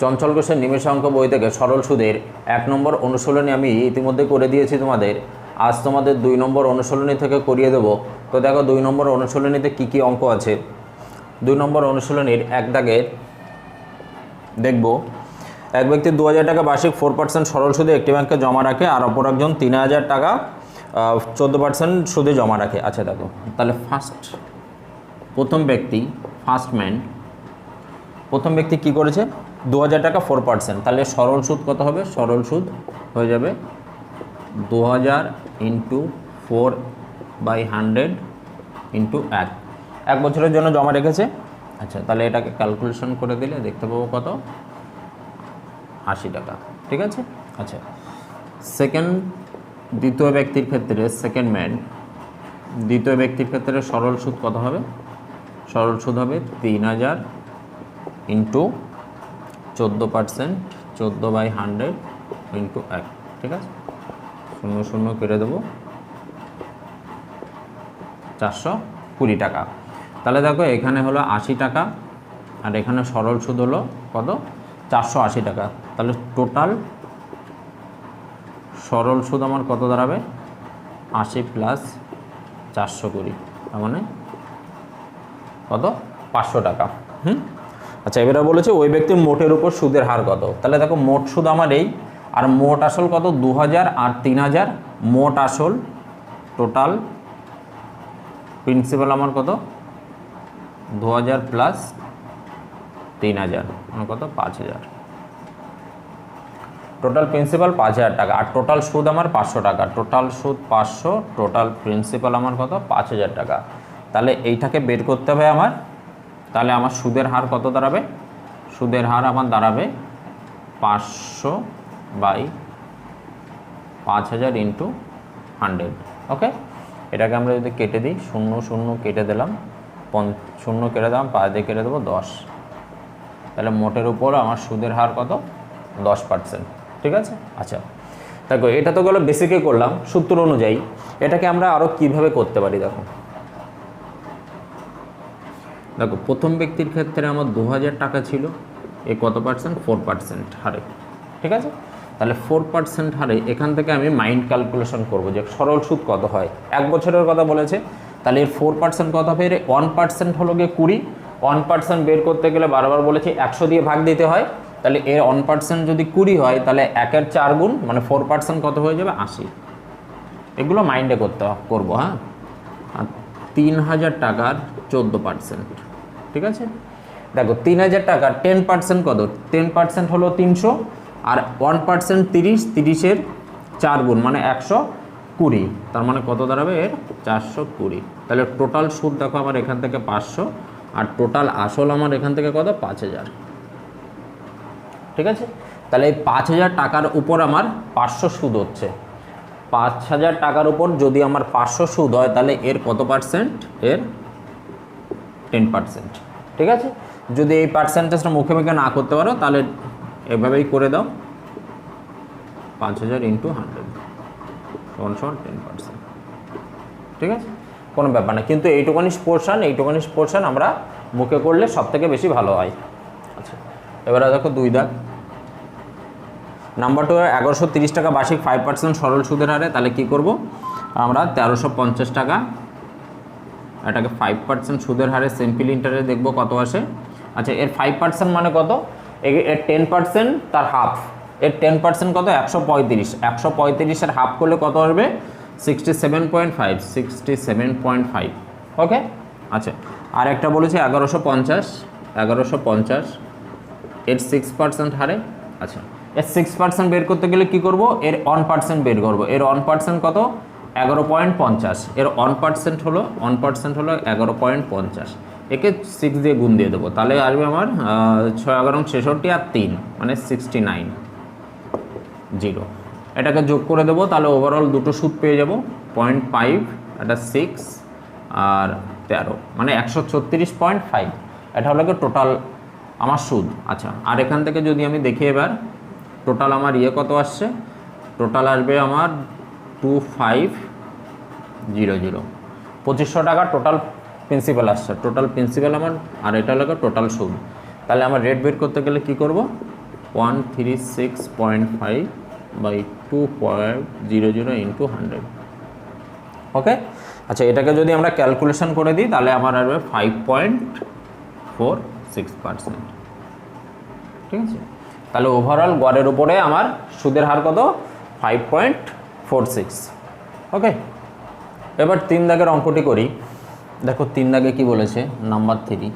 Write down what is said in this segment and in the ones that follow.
চঞ্চল ঘোষের নিমেষাঙ্ক বই থেকে সরল সুদের 1 নম্বর অনুশীলনী আমি ইতিমধ্যে করে দিয়েছি তোমাদের। আজ তোমাদের 2 নম্বর অনুশীলনী থেকে করিয়ে দেব। তো দেখো 2 নম্বর অনুশীলনীতে কি কি অঙ্ক আছে। 2 নম্বর অনুশীলনীর এক দাগে দেখব, এক ব্যক্তি 2000 টাকা বার্ষিক 4% সরল সুদে একটি ব্যাংকে জমা রাখে, আর অপর একজন 3000 টাকা 14% সুদে জমা রাখে। আচ্ছা দেখো, তাহলে প্রথম ব্যক্তি কি করেছে, 2000 টাকা 4%, তাহলে সরল সুদ কত হবে? সরল সুদ হয়ে যাবে 2000 ইন্টু 4/100 ইন্টু 1 বছরের জন্য জমা রেখেছে। আচ্ছা, তাহলে এটাকে ক্যালকুলেশন করে দিলে দেখতে পাবো কত, 80 টাকা। ঠিক আছে। আচ্ছা, দ্বিতীয় ব্যক্তির ক্ষেত্রে সরল সুদ কত হবে? সরল সুদ হবে 3000 ইন্টু 14%, 14/100 ইন্টু 1। ঠিক আছে, 0 কেটে দেবো, 420 টাকা। তাহলে দেখো এখানে হলো 80 টাকা, আর এখানে সরল সুদ হলো কত? 480 টাকা। তাহলে টোটাল সরল সুদ আমার কত দাঁড়াবে? 80 প্লাস 420, তার মানে কত? 500 টাকা। আচ্ছা, এবারে বলেছে ওই ব্যক্তির মোটের উপর সুদের হার কত। তাহলে দেখো মোট সুদ আমার এই, আর মোট আসল কত? 2000 আর 3000। মোট আসল টোটাল প্রিন্সিপাল আমার কত? 2000 প্লাস 3000 আমার কত? 5000। টোটাল প্রিন্সিপাল 5000 টাকা, আর টোটাল সুদ আমার 500 টাকা। টোটাল সুদ 500, টোটাল প্রিন্সিপাল আমার কত? 5000 টাকা। তাহলে এইটাকে বের করতে হবে আমার। তাহলে আমার সুদের হার কত দাঁড়াবে? সুদের হার আমার দাঁড়াবে 500/5000 ইন্টু 100। ওকে, এটাকে আমরা যদি কেটে দিই, 0 কেটে দিলাম, 0 কেটে দিলাম, 5 দিয়ে কেটে দেবো 10। তাহলে মোটের উপর আমার সুদের হার কত? 10%। ঠিক আছে। আচ্ছা দেখো, এটা তো গেলো বেসিকে করলাম সূত্র অনুযায়ী। এটাকে আমরা আরও কীভাবে করতে পারি দেখো। প্রথম ব্যক্তির ক্ষেত্রে আমার 2000 টাকা ছিল, এ কত পার্সেন্ট? 4% হারে। ঠিক আছে, তাহলে 4% হারে এখান থেকে আমি মাইন্ড ক্যালকুলেশন করব যে সরল সুদ কত হয়। 1 বছরের কথা বলেছে, তাহলে এর 4% কত হবে? এর 1% হলো গিয়ে 20। 1% বের করতে গেলে বারবার বলেছি 100 দিয়ে ভাগ দিতে হয়। তাহলে এর 1% যদি 20 হয়, তাহলে 1-এর 4 গুণ, মানে 4% কত হয়ে যাবে? 80। এগুলো মাইন্ডে করবো। হ্যাঁ, আর 3000 টাকার 14%। ঠিক আছে, দেখো 3000 টাকার 10% কত? 10% হলো 300, আর 1% 30, 30-এর 4 গুণ, মানে 120। তার মানে কত দাঁড়াবে? এর 420। তাহলে টোটাল সুদ দেখো আমার এখান থেকে 500, আর টোটাল আসল আমার এখান থেকে কত? 5000। ঠিক আছে, তাহলে এই 5000 টাকার উপর আমার 500 সুদ হচ্ছে। 5000 টাকার উপর যদি আমার 500 সুদ হয়, তাহলে এর কত পার্সেন্ট? এর 10%। ঠিক আছে, যদি এই পার্সেন্টেজটা মুখে না করতে পারো, তাহলে এভাবেই করে দাও, 5000 ইন্টু 100 সমান 10%। ঠিক আছে, কোনো ব্যাপার না, কিন্তু এইটুকানি পোর্শন আমরা মুখে করলে সব থেকে বেশি ভালো হয়। আচ্ছা, এবারে দেখো 2 দাগ। নাম্বার 2, 1130 টাকা বার্ষিক 5% সরল সুদের হারে। তাহলে কি করব আমরা? 1350 টাকা, এটাকে 5% সুদের হারে সিম্পল ইন্টারেস্ট দেখব কত আসে। আচ্ছা, এর 5% মানে কত? এর 10% তার হাফ। এর 10% কত? 135। 135-এর হাফ করলে কত আসবে? 67.5। ওকে, আচ্ছা, আর একটা বলেছে 1150 এর 6% হারে। আচ্ছা, এর 6% বের করতে গেলে কি করব? এর 1% বের করব। এর 1% কত? 11.50। এর 1% হলো 11.50। একে 6 দিয়ে গুণ দিয়ে দেবো, তাহলে আসবে আমার 6-11-66 আর 3, মানে 69.0। এটাকে যোগ করে দেবো, তাহলে ওভারঅল দুটো সুদ পেয়ে যাব, 0.5, এটা 6 আর 13, মানে 136.5। এটা হলো টোটাল আমার সুদ। আচ্ছা, আর এখান থেকে যদি আমি দেখি এবার টোটাল আমার কত আসছে? টোটাল আসবে আমার 2500, 2500 টাকা টোটাল প্রিন্সিপাল আসছে। টোটাল প্রিন্সিপাল আমার, আর এটা হলো টোটাল সুদ। তাহলে আমার রেট বের করতে গেলে কি করব? 136.5 বাই 2.00 ইন্টু 100। ওকে, আচ্ছা এটাকে যদি আমরা ক্যালকুলেশন করে দিই তাহলে আমার আসবে 5.46%। ঠিক আছে, তাহলে ওভারঅল গড়ের উপরে আমার সুদের হার কত? 5.46। ওকে, এবার 3 দাগের অঙ্কটি করি। দেখো 3 দাগে কি বলেছে, নাম্বার 3।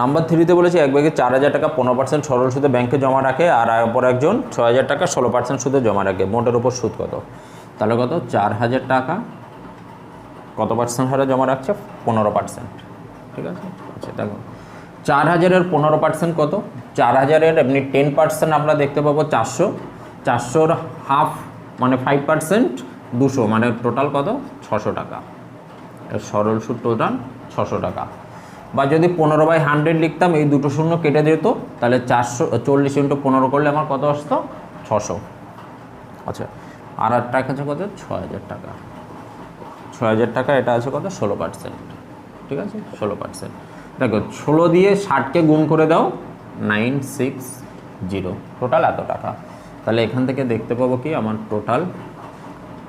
নাম্বার 3তে বলেছে এক ব্যাগে 4,000 টাকা 15% সরল সুদে ব্যাংকে জমা রাখে, আর অপর একজন 6,000 টাকা 16% সুদে জমা রাখে, মোটের উপর সুদ কত? তাহলে কত? 4,000 টাকা কত পার্সেন্ট হারে জমা রাখছে? 15%। ঠিক আছে, আচ্ছা দেখো 4,000-এর 15% কত? 4,000-এর এমনি 10% আমরা দেখতে পাবো 400, 400-র হাফ মানে 5% 200, মানে টোটাল কত? 600 টাকা। সরল সুদ টোটাল 600 টাকা। বা যদি 15/100 লিখতাম, এই দুটো শূন্য কেটে যেত, তাহলে 440 × 15 করলে আমার কত আসতো? 600। আচ্ছা, আর টাকা আছে কত? 6,000 টাকা। 6,000 টাকা, এটা আছে কত? 16%। ঠিক আছে, 16%। দেখো 16 দিয়ে 60কে গুণ করে দাও, 960, টোটাল এত টাকা। তাহলে এখান থেকে দেখতে পাবো কি আমার টোটাল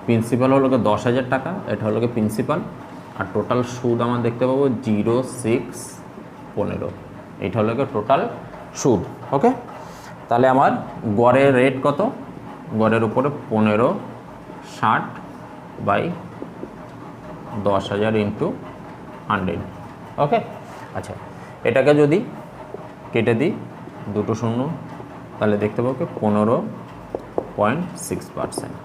প্রিন্সিপাল হলো 10,000 টাকা, এটা হলো প্রিন্সিপাল, আর টোটাল সুদ আমার দেখতে পাবো 0,615। এইটা হলো টোটাল সুদ। ওকে, তাহলে আমার গড়ের রেট কত? গড়ের উপরে 1560 বাই 10,000 ইন্টু 100। ওকে, আচ্ছা এটাকে যদি কেটে দিই দুটো শূন্য, তাহলে দেখতে পাবো 15.6%।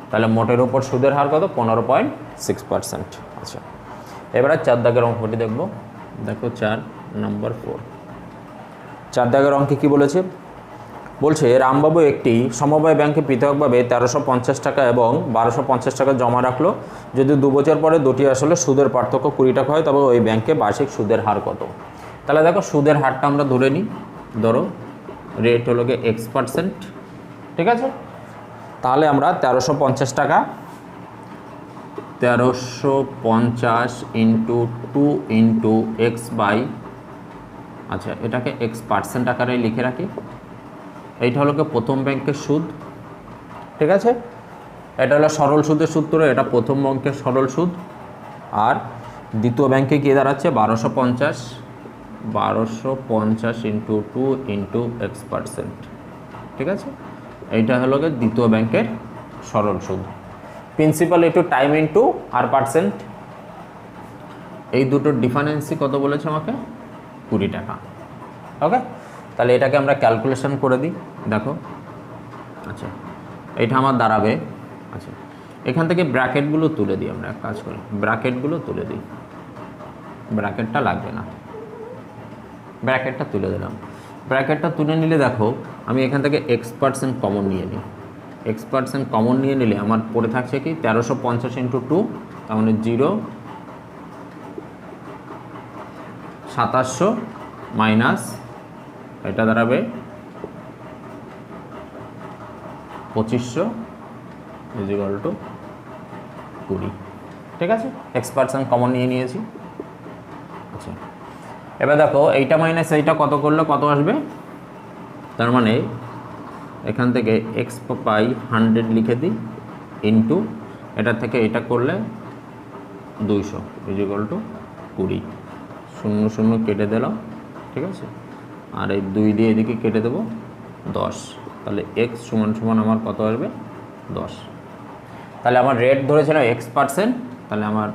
তাহলে মোটের উপর সুদের হার কত? 15.6%। আচ্ছা, এবারে 4 দাগের অঙ্কটি দেখব। দেখো 4 নম্বর 4। 4 দাগের অঙ্কে কী বলেছে? বলছে রামবাবু একটি সমবায় ব্যাংকে পৃথকভাবে 1350 টাকা এবং 1250 টাকা জমা রাখলো। যদি 2 বছর পরে দুটি আসলে সুদের পার্থক্য 20 টাকা হয়, তবে ওই ব্যাংকে বার্ষিক সুদের হার কত? তাহলে দেখো সুদের হারটা আমরা ধরে নিই, ধরো রেট হলো X%। ঠিক আছে, তাহলে আমরা 1350 টাকা 1350 ইন্টু 2 ইন্টু এক্স বাই, আচ্ছা এটাকে X% আকারে লিখে রাখি। এইটা হলো প্রথম ব্যাংকের সুদ। ঠিক আছে, এটা হলো সরল সুদের সূত্র, এটা প্রথম ব্যাংকের সরল সুদ। আর দ্বিতীয় ব্যাংকে গিয়ে দাঁড়াচ্ছে 1250 ইন্টু 2 ইন্টু X%। ঠিক আছে, এইটা হলো দ্বিতীয় ব্যাংকের সরল সুদ। প্রিন্সিপাল ইন্টু টাইম ইন্টু আর পার্সেন্ট, এই দুটোর ডিফারেন্সই কত বলেছে আমাকে? 20 টাকা। ওকে, তাহলে এটাকে আমরা ক্যালকুলেশন করে দিই। দেখো আচ্ছা এটা আমার দাঁড়াবে, আচ্ছা এখান থেকে ব্র্যাকেটগুলো তুলে দিই, আমরা এক কাজ করি ব্র্যাকেটগুলো তুলে দিই, ব্র্যাকেটটা লাগবে না, ব্র্যাকেটটা তুলে দিলাম। ব্র্যাকেটটা তুলে নিলে দেখো আমি এখান থেকে X% কমন নিয়ে নিই। X% কমন নিয়ে নিলে আমার পড়ে থাকছে কি 1350 ইন্টু 2, তার মানে 0, 2700 মাইনাস এটা দাঁড়াবে 2500 ইজিক্যাল টু 20। ঠিক আছে, X% কমন নিয়ে নিয়েছি। আচ্ছা এবার দেখো এইটা মাইনাস এইটা কত করলে কত আসবে? তার মানে এখান থেকে X পাই 100 লিখে দিই ইন্টু এটা থেকে এটা করলে 200 ইজিক্যাল টু 20। 0 0 কেটে দিলাম। ঠিক আছে, আর এই 2 দিয়ে এদিকে কেটে দেবো 10, তাহলে X সমান আমার কত আসবে? 10। তাহলে আমার রেট ধরেছিলাম X%, তাহলে আমার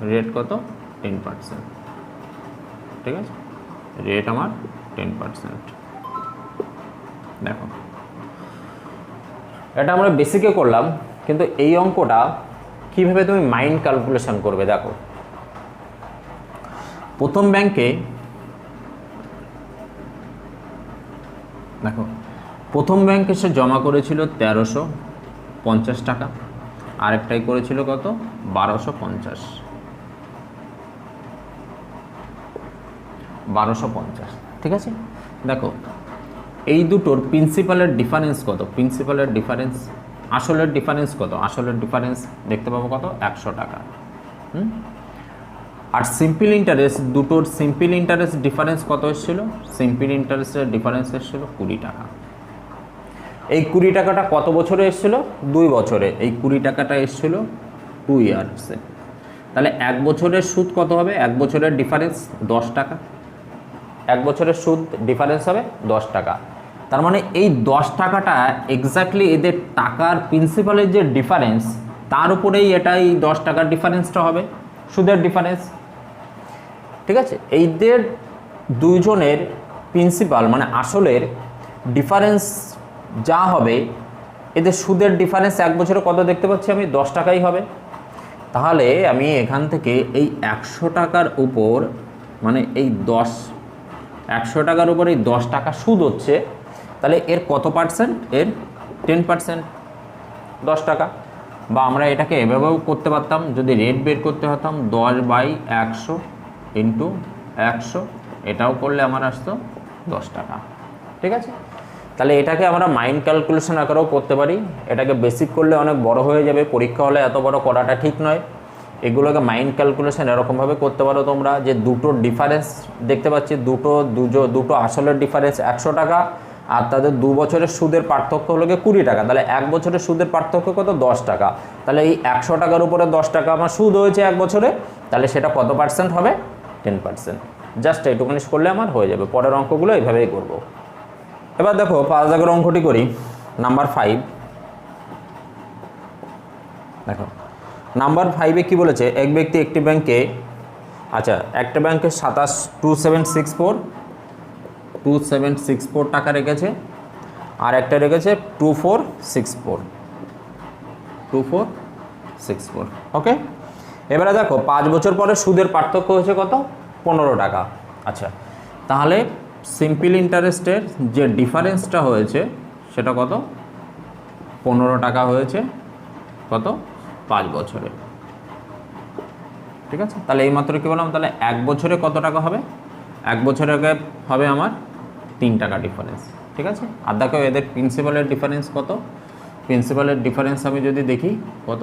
রেট কত? 10%। ঠিক আছে, রেট আমার 10%। দেখো এটা আমরা বেসিকে করলাম, কিন্তু এই অঙ্কটা কিভাবে তুমি মাইন্ড ক্যালকুলেশন করবে? দেখো প্রথম ব্যাংকে, দেখো প্রথম ব্যাংকে সে জমা করেছিল 1350 টাকা, আরেকটাই করেছিল কত? 1250। 1250। ঠিক আছে, দেখো এই দুটোর প্রিন্সিপালের ডিফারেন্স কত? প্রিন্সিপালের ডিফারেন্স, আসলের ডিফারেন্স কত? আসলের ডিফারেন্স দেখতে পাবো কত? 100 টাকা। আর সিম্পল ইন্টারেস্ট, দুটোর সিম্পল ইন্টারেস্ট ডিফারেন্স কত এসেছিল? সিম্পল ইন্টারেস্টের ডিফারেন্স এসেছিল 20 টাকা। এই 20 টাকাটা কত বছরে এসেছিল? 2 বছরে। এই 20 টাকাটা এসেছিল 2 ইয়ার্সে। তাহলে 1 বছরের সুদ কত হবে? 1 বছরের ডিফারেন্স 10 টাকা। 1 বছরের সুদ ডিফারেন্স হবে 10 টাকা। তার মানে এই 10 টাকাটা এক্স্যাক্টলি এদের টাকার প্রিন্সিপালের যে ডিফারেন্স, তার উপরেই এটা এই 10 টাকার ডিফারেন্সটা হবে সুদের ডিফারেন্স। ঠিক আছে, এইদের দুইজনের প্রিন্সিপাল মানে আসলের ডিফারেন্স যা হবে, এদের সুদের ডিফারেন্স 1 বছরে কত দেখতে পাচ্ছি আমি? 10 টাকাই হবে। তাহলে আমি এখান থেকে এই 100 টাকার উপর, মানে এই 100 টাকার উপর এই 10 টাকা সুদ হচ্ছে, তাহলে এর কত পার্সেন্ট? এর 10%, 10 টাকা। বা আমরা এটাকে এভাবেও করতে পারতাম, যদি রেট বের করতে হতাম 10/100 ইন্টু 100, এটাও করলে আমার আসতো 10 টাকা। ঠিক আছে, তাহলে এটাকে আমরা মাইন্ড ক্যালকুলেশন আকারেও করতে পারি। এটাকে বেসিক করলে অনেক বড় হয়ে যাবে, পরীক্ষা হলে এত বড় করাটা ঠিক নয়। এগুলোকে মাইন্ড ক্যালকুলেশন এরকমভাবে করতে পারো তোমরা, যে দুটোর ডিফারেন্স দেখতে পাচ্ছি, দুটো আসলের ডিফারেন্স 100 টাকা, আর তাদের 2 বছরের সুদের পার্থক্য হলো 20 টাকা। তাহলে 1 বছরের সুদের পার্থক্য কত? 10 টাকা। তাহলে এই 100 টাকার উপরে 10 টাকা আমার সুদ হয়েছে 1 বছরে, তাহলে সেটা কত পার্সেন্ট হবে? 10%। জাস্ট এইটুকুনি করলে আমার হয়ে যাবে। পরের অঙ্কগুলো এইভাবেই করব। এবার দেখো 5 দাগের অঙ্কটি করি, নাম্বার 5। দেখো নাম্বার 5-এ কী বলেছে? এক ব্যক্তি একটি ব্যাংকে, আচ্ছা একটা ব্যাংকে 2764 টাকা রেখেছে, আর একটা রেখেছে 2464। ওকে, এবারে দেখো 5 বছর পরে সুদের পার্থক্য হয়েছে কত? 15 টাকা। আচ্ছা, তাহলে সিম্পল ইন্টারেস্টের যে ডিফারেন্সটা হয়েছে সেটা কত? 15 টাকা হয়েছে কত? 5 বছরে। ঠিক আছে, তাহলে এইমাত্র কী বললাম? তাহলে 1 বছরে কত টাকা হবে? 1 বছরে হবে আমার 3 টাকা ডিফারেন্স। ঠিক আছে, আর দেখো এদের প্রিন্সিপালের ডিফারেন্স কত? প্রিন্সিপালের ডিফারেন্স আমি যদি দেখি কত?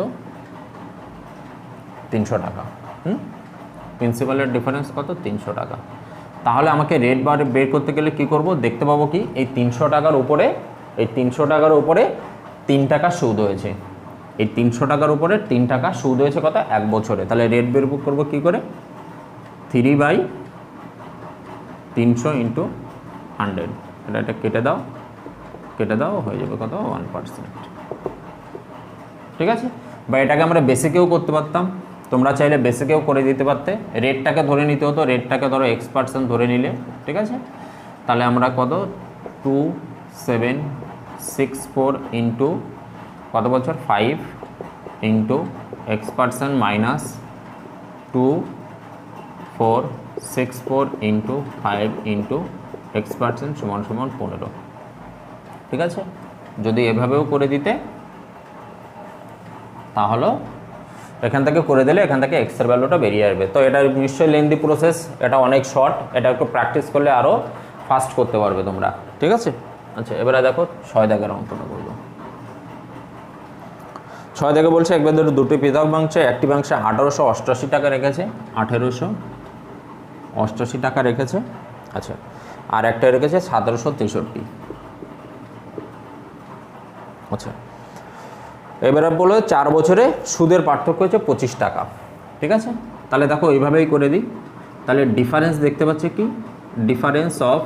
300 টাকা। প্রিন্সিপালের ডিফারেন্স কত? 300 টাকা। তাহলে আমাকে রেট বের করতে গেলে কি করব? দেখতে পাবো কি এই 300 টাকার উপরে, এই 300 টাকার উপরে 3 টাকা সুদ হয়েছে। এই 300 টাকার উপরে 3 টাকা সুদ হয়েছে কত? 1 বছরে। তাহলে রেট বের করবো কী করে? 3/300 ইন্টু 100। এটা কেটে দাও, হয়ে যাবে কত? 1%। ঠিক আছে, বা এটাকে আমরা বেসিকেও করতে পারতাম, তোমরা চাইলে বেসিকেও করে দিতে পারতে। রেটটাকে ধরে নিতে হতো, রেটটাকে ধরো X% ধরে নিলে। ঠিক আছে, তাহলে আমরা কত? 2764 ইন্টু কত বছর? 5 into X% minus 2464 into 5 into X% সমান 15। ঠিক আছে, যদি এভাবেও করে দিতে তাহলে এখান থেকে করে দিলে এখান থেকে এক্সের ভ্যালুটা বেরিয়ে আসবে। তো এটা নিশ্চয়ই লেন্দি প্রসেস, এটা অনেক শর্ট, এটা একটু প্র্যাকটিস করলে আরও ফাস্ট করতে পারবে তোমরা। ঠিক আছে, আচ্ছা এবারে দেখো 6 দাগের অঙ্কটা করবো। 6 দাগে বলছে এক ব্যক্তি দুটি পৃথক বাংশে, একটি বাংশে 1888 টাকা রেখেছে, 1888 টাকা রেখেছে। আচ্ছা, আর একটা রেখেছে 1763। আচ্ছা, এবারে বলো 4 বছরে সুদের পার্থক্য হচ্ছে 25 টাকা। ঠিক আছে, তাহলে দেখো এইভাবেই করে দিই। তাহলে ডিফারেন্স দেখতে পাচ্ছি কি? ডিফারেন্স অফ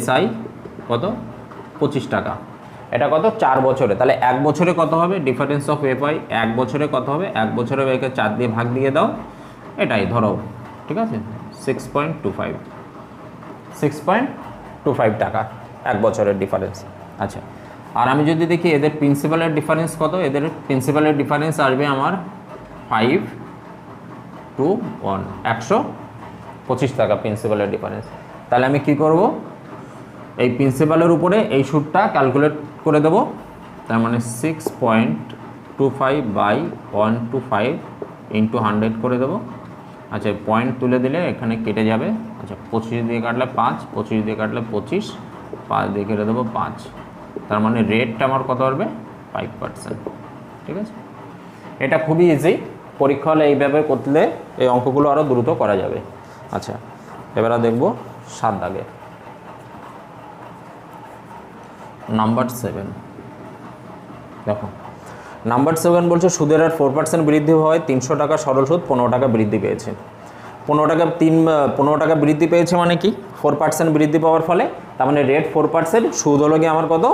SI কত? 25 টাকা। এটা কত? 4 বছরে। তাহলে 1 বছরে কত হবে? ডিফারেন্স অফ FI 1 বছরে কত হবে? 1 বছরে একে 4 দিয়ে ভাগ দিয়ে দাও, এটাই ধরো। ঠিক আছে, 6.25 টাকা 1 বছরের ডিফারেন্স। আচ্ছা, আর আমি যদি দেখি এদের প্রিন্সিপালের ডিফারেন্স কত? এদের প্রিন্সিপালের ডিফারেন্স আসবে আমার 5 to 1, 125 টাকা প্রিন্সিপালের ডিফারেন্স। তাহলে আমি কি করব? এই প্রিন্সিপালের উপরে এই সুদটা ক্যালকুলেট করে দেব। তার মানে 6.25/125 ইন্টু 100 করে দেবো। আচ্ছা, পয়েন্ট তুলে দিলে এখানে কেটে যাবে। আচ্ছা, 25 দিয়ে কাটলে 5, 25 দিয়ে কাটলে 25, 5 দিয়ে কেটে দেবো 5। তার মানে রেটটা আমার কত হবে? 5%। ঠিক আছে, এটা খুবই ইজি, পরীক্ষা হলে এইভাবে করলে এই অঙ্কগুলো আরও দ্রুত করা যাবে। আচ্ছা, এবার দেখব 7 দাগে নাম্বার 7। দেখো নাম্বার 7 বলছে সুদের হার 4% বৃদ্ধি হয়, 300 টাকা সরল সুদ 15 টাকা বৃদ্ধি পেয়েছে। 15 টাকা বৃদ্ধি পেয়েছে মানে কি, 4% বৃদ্ধি পাওয়ার ফলে, তার মানে রেট 4%, সুদ হলো কি আমার কত,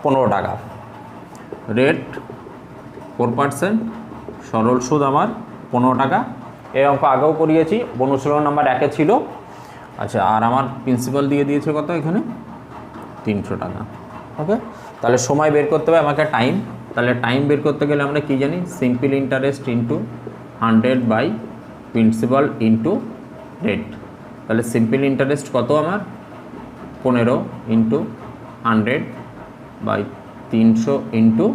15 টাকা। রেট 4%, সরল সুদ আমার 15 টাকা। এই অঙ্ক আগেও করিয়েছি, অনুশীলন নাম্বার 1-এ ছিল। আচ্ছা, আর আমার প্রিন্সিপাল দিয়ে দিয়েছে কত এখানে, 300 টাকা। ওকে, তাহলে সময় বের করতে হবে আমাকে, টাইম। তাহলে টাইম বের করতে গেলে আমরা কি জানি, simple interest into 100 by principal into rate. তাহলে সিম্পল ইন্টারেস্ট কত আমার, 15 ইন্টু 100 বাই 300 ইন্টু,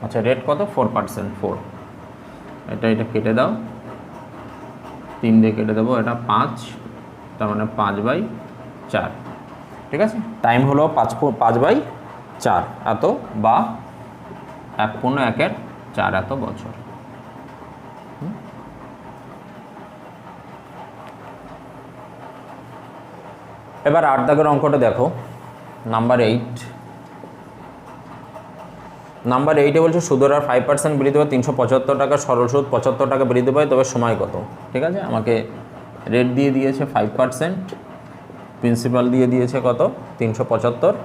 আচ্ছা রেট কত, 4%, 4। এটা কেটে দাও, 3 দিয়ে কেটে দেবো, এটা 5, তার মানে 5/4। ঠিক আছে, টাইম হলো 5/4 এত, বা 1/4 এত বছর। এবার 8 দাগের অঙ্কটা দেখো, নাম্বার 8। নাম্বার 8-এ বলছে সুদের হার 5% বৃদ্ধি পায়, 375 টাকা সরল সুদ 75 টাকা বৃদ্ধি পায়, তবে সময় কত। ঠিক আছে, আমাকে রেট দিয়ে দিয়েছে 5%, প্রিন্সিপাল দিয়ে দিয়েছে কত, 375,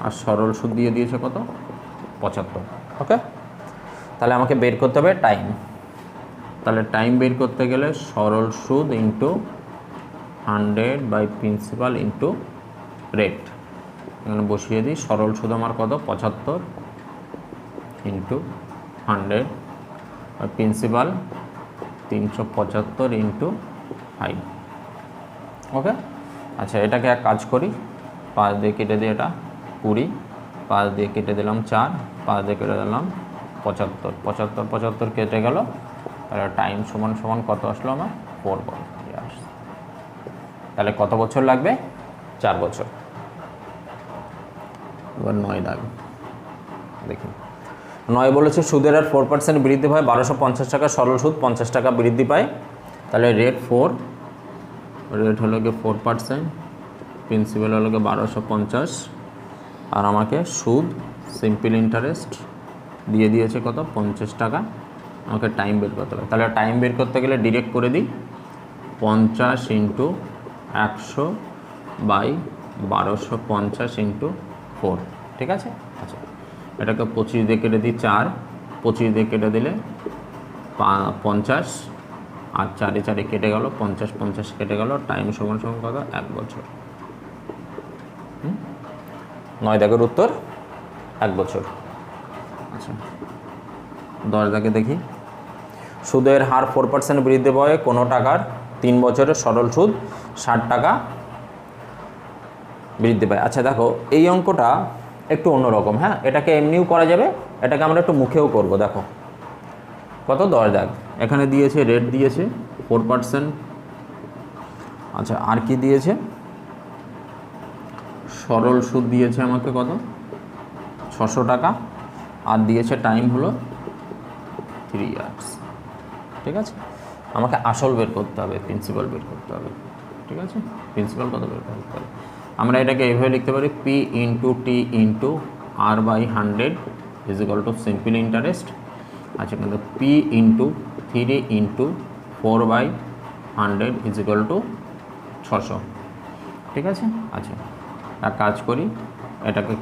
আর সরল সুদ দিয়ে দিয়েছে কত, 75। ওকে, তাহলে আমাকে বের করতে হবে টাইম। তাহলে টাইম বের করতে গেলে সরল সুদ into 100 by principal into rate, এখানে বসিয়ে দিই। সরল সুদ আমার কত, 75 ইন্টু 100 আর প্রিন্সিপাল 375 ইন্টু 5। ওকে, আচ্ছা এটাকে এক কাজ করি, 5 দিয়ে কেটে দিই, এটা 20, 5 দিয়ে কেটে দিলাম 4, 5 দিয়ে কেটে দিলাম 75, 75 কেটে গেল। তাহলে টাইম সমান সমান কত আসলো আমার, 4 বছর আসছে। তাহলে কত বছর লাগবে, 4 বছর। এবার 9 দাগ দেখি। 9 বলেছে সুদের হার 4% বৃদ্ধি পায়, 1250 টাকা সরল সুদ 50 টাকা বৃদ্ধি পায়। তাহলে রেট 4, রেট হলো গিয়ে 4%, প্রিন্সিপাল হলো গিয়ে 1250, আর আমাকে সুদ সিম্পল ইন্টারেস্ট দিয়ে দিয়েছে কত, 50 টাকা। আমাকে টাইম বের করতে হবে। তাহলে টাইম বের করতে গেলে ডিরেক্ট করে দিই, 50 ইন্টু 100 বাই 1250 ইন্টু 4। ঠিক আছে, আচ্ছা এটাকে 25 দিয়ে কেটে দিই, 4, 25 দিয়ে কেটে দিলে 50, আর 4 4 কেটে গেল, 50 কেটে গেল। টাইম সমান সমান কত, 1 বছর। 9 দাগের উত্তর 1 বছর। আচ্ছা 10 দাগে দেখি। সুদের হার 4% বৃদ্ধি পায় কোনো টাকার 3 বছরের সরল সুদ 60 টাকা বৃদ্ধি পায়। আচ্ছা দেখো এই অঙ্কটা একটু অন্যরকম, হ্যাঁ এটাকে এমনিও করা যাবে, এটাকে আমরা একটু মুখেও করব। দেখো কত, 10 দাগ, এখানে দিয়েছে রেট দিয়েছে 4%। আচ্ছা আর কি দিয়েছে, সরল সুদ দিয়েছে আমাকে কত, 600 টাকা, আর দিয়েছে টাইম হলো 3 ইয়ার্স। ঠিক আছে, আমাকে আসল বের করতে হবে, প্রিন্সিপাল বের করতে হবে। ঠিক আছে, প্রিন্সিপাল কত বের করতে হবে, আমরা এটাকে এইভাবে লিখতে পারি, P into T into R by 100 is equal to simple interest. আচ্ছা কিন্তু P into 3 into 4/100 is equal to 600। ঠিক আছে, আচ্ছা এক কাজ করি, এটাকে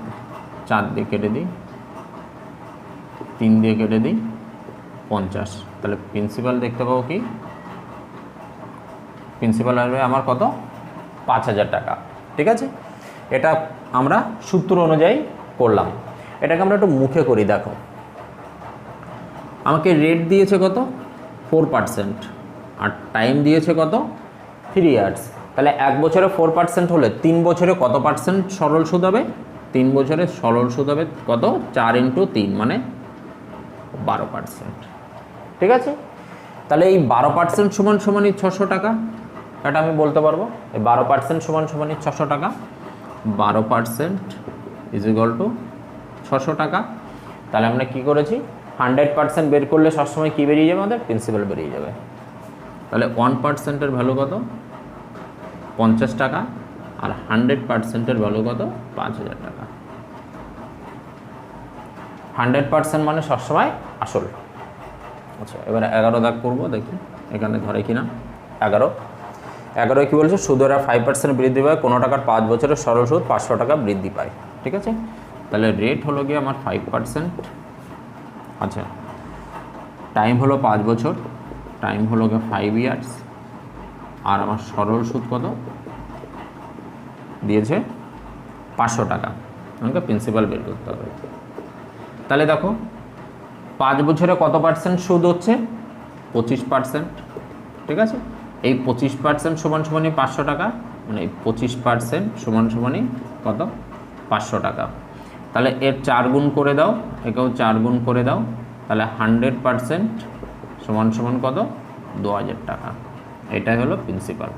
4 দিয়ে কেটে দিই, 3 দিয়ে কেটে দিই, 50। তাহলে প্রিন্সিপাল দেখতে পাবো কি, প্রিন্সিপাল আসবে আমার কত, 5000 টাকা। ঠিক আছে, এটা আমরা সূত্র অনুযায়ী করলাম। এটাকে আমরা একটু মুখে করি। দেখো আমাকে রেট দিয়েছে কত, 4%, আর টাইম দিয়েছে কত, 3 ইয়ার্স। তাহলে 1 বছরে 4% হলে 3 বছরে কত পার্সেন্ট সরল সুদ হবে, 3 বছরে সরল সুদ হবে কত, 4 ইন্টু 3 মানে 12%। ঠিক আছে, তাহলে এই 12% সমান সমানই 600 টাকা, এটা আমি বলতে পারবো। এই 12% সমান সমানই 600 টাকা, 12% ইজ ইকুয়াল টু 600 টাকা। তাহলে আমরা কি করেছি, 100% বের করলে সবসময় কী বেরিয়ে যাবে আমাদের? প্রিন্সিপাল বেরিয়ে যাবে। তাহলে 1%-এর ভ্যালু কত? 50 টাকা। আর 100%-এর ভ্যালু কত? 5000 টাকা। 100% মানে সবসময় আসল। আচ্ছা, এবারে 11 দাগ করবো, দেখি এখানে ধরে কিনা। 11 কী বলছে? সুদের হার 5% বৃদ্ধি পায়, কোনো টাকার 5 বছরের সরল সুদ 500 টাকা বৃদ্ধি পায়। ঠিক আছে, তাহলে রেট হলো গিয়ে আমার 5%। আচ্ছা, টাইম হলো 5 বছর, টাইম হলো গিয়ে 5 ইয়ার্স। আর আমার সরল সুদ কত দিয়েছে? 500 টাকা। আমাকে প্রিন্সিপাল বের করতে হবে। তাহলে দেখো 5 বছরে কত পার্সেন্ট সুদ হচ্ছে? 25%। ঠিক আছে, এই 25% সমান সমানই 500 টাকা, মানে এই 25% সমান সমানই কত? 500 টাকা। তাহলে এর 4 গুণ করে দাও, একেও 4 গুণ করে দাও, তাহলে 100% সমান সমান কত? 2000 টাকা। এটাই হলো প্রিন্সিপাল।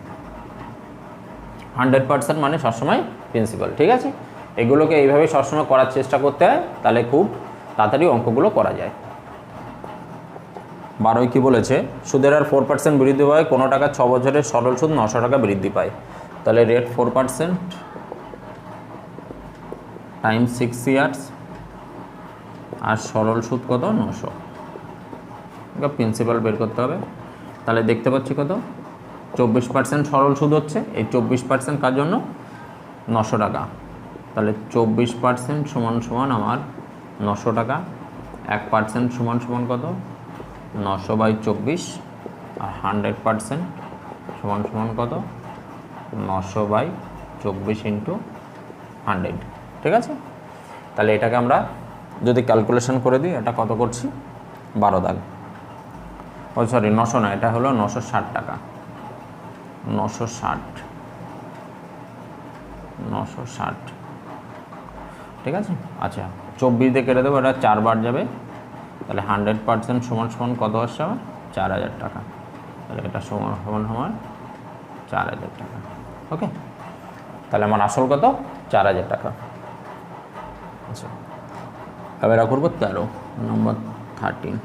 100% মানে সবসময় প্রিন্সিপাল। ঠিক আছে, এগুলোকে এইভাবে সবসময় করার চেষ্টা করতে হয়, তাহলে খুব তাড়াতাড়ি অঙ্কগুলো করা যায়। 12 কি বলেছে? সুদের হার 4% বৃদ্ধি পায়, কোনো টাকা 6 বছরের সরল সুদ 900 টাকা বৃদ্ধি পায়। তাহলে রেট 4% টাইম 6 ইয়ার্স, আর সরল সুদ কত? 900। প্রিন্সিপাল বের করতে হবে। তাহলে দেখতে পাচ্ছি কত? 24% সরল সুদ হচ্ছে। এই 24% কার জন্য? 900 টাকা। তাহলে 24% সমান সমান আমার 900 টাকা। 1% সমান সমান কত? 900/24। আর 100% সমান সমান কত? 900/24 ইন্টু 100। ঠিক আছে, তাহলে এটাকে আমরা যদি ক্যালকুলেশন করে দিই, এটা কত করছি? 12 দাগ। ও সরি, 900 না, এটা হলো 960 টাকা। 960। ঠিক আছে, আচ্ছা 24 দিয়ে কেটে দেবো, এটা 4 বার যাবে। তাহলে 100% সমান সমান কত আসছে আমার? 4000 টাকা। তাহলে এটা সমান সমান আমার 4000 টাকা। ওকে, তাহলে আমার আসল কত? 4000 টাকা। আচ্ছা, এবার করবো 13 নম্বর 13।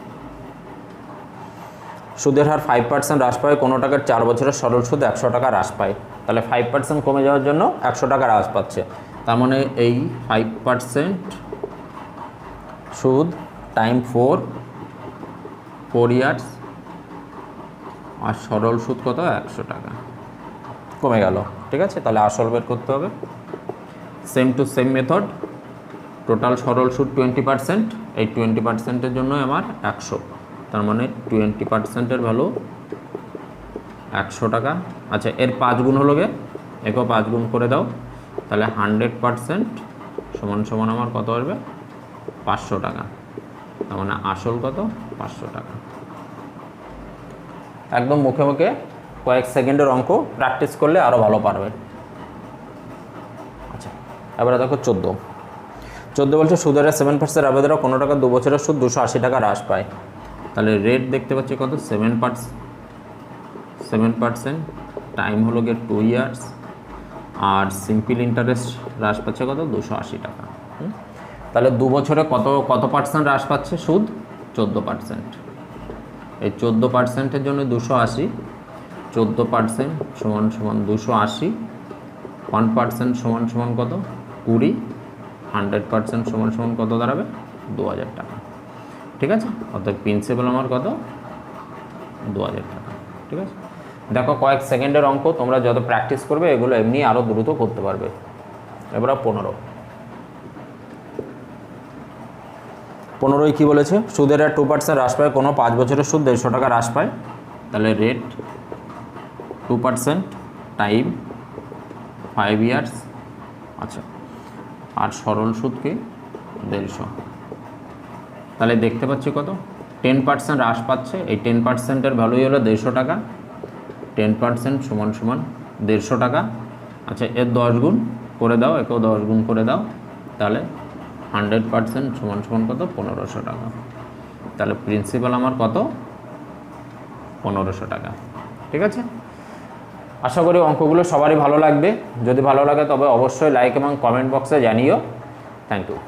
সুদের হার 5% হ্রাস পায়, কোনো টাকার 4 বছরের সরল সুদ 100 টাকা হ্রাস পায়। তাহলে 5% কমে যাওয়ার জন্য 100 টাকা হ্রাস পাচ্ছে। তার মানে এই 5% সুদ টাইম 4 ইয়ার্স, আর সরল সুদ কত? 100 টাকা কমে গেল। ঠিক আছে, তাহলে আসল বের করতে হবে। Same to same method. Total সরল সুদ 20%, এই 20%-এর জন্য আমার 100। তার মানে 20%-এর ভ্যালু 100 টাকা। আচ্ছা, এর 5 গুণ হলো গে, একেও 5 গুণ করে দাও, তাহলে 100% সমান সমান আমার কত আসবে? 500 টাকা। তার মানে আসল কত? 500 টাকা। একদম মুখে মুখে কয়েক সেকেন্ডের অঙ্ক প্র্যাকটিস করলে আরও ভালো পারবে। আচ্ছা, এবারে দেখো 14 বলছে সুদের 7% আবেদন, কোনো টাকা 2 বছরের সুদ 280 টাকা হ্রাস পায়। তাহলে রেট দেখতে পাচ্ছি কত? 7%। টাইম হলো গিয়ে 2 ইয়ার্স, আর সিম্পল ইন্টারেস্ট হ্রাস পাচ্ছে কত? 280 টাকা। তাহলে 2 বছরে কত পার্সেন্ট হ্রাস পাচ্ছে সুদ? 14%। এই 14%-এর জন্য 280, 14% সমান সমান 280, 1% সমান সমান কত? 20, 100% সমান সমান কত দাঁড়াবে? 2000 টাকা। ঠিক আছে, অর্থাৎ প্রিন্সিপাল আমার কত? 2000 টাকা। ঠিক আছে, দেখো কয়েক সেকেন্ডের অঙ্ক, তোমরা যত প্র্যাকটিস করবে এগুলো এমনি আরও দ্রুত করতে পারবে। এবার 15 কি বলেছে? সুদের হার 2% হ্রাস পায়, কোনো 5 বছরের সুদ 150 টাকা হ্রাস পায়। তাহলে রেট 2%, টাইম 5 ইয়ার্স। আচ্ছা, আর সরল সুদ কি? 150। তাহলে দেখতে পাচ্ছি কত? 10% হ্রাস পাচ্ছে। এই 10%-এর ভ্যালুই হলো 150 টাকা। 10% সমান সমান 150 টাকা। আচ্ছা, এর 10 গুণ করে দাও, একেও 10 গুণ করে দাও, তাহলে 100% সমান সমান কত? 1500 টাকা। তাহলে প্রিন্সিপাল আমার কত? 1500 টাকা। ঠিক আছে, আশা করি অঙ্কগুলো সবারই ভালো লাগবে। যদি ভালো লাগে তবে অবশ্যই লাইক এবং কমেন্ট বক্সে জানিও। Thank you.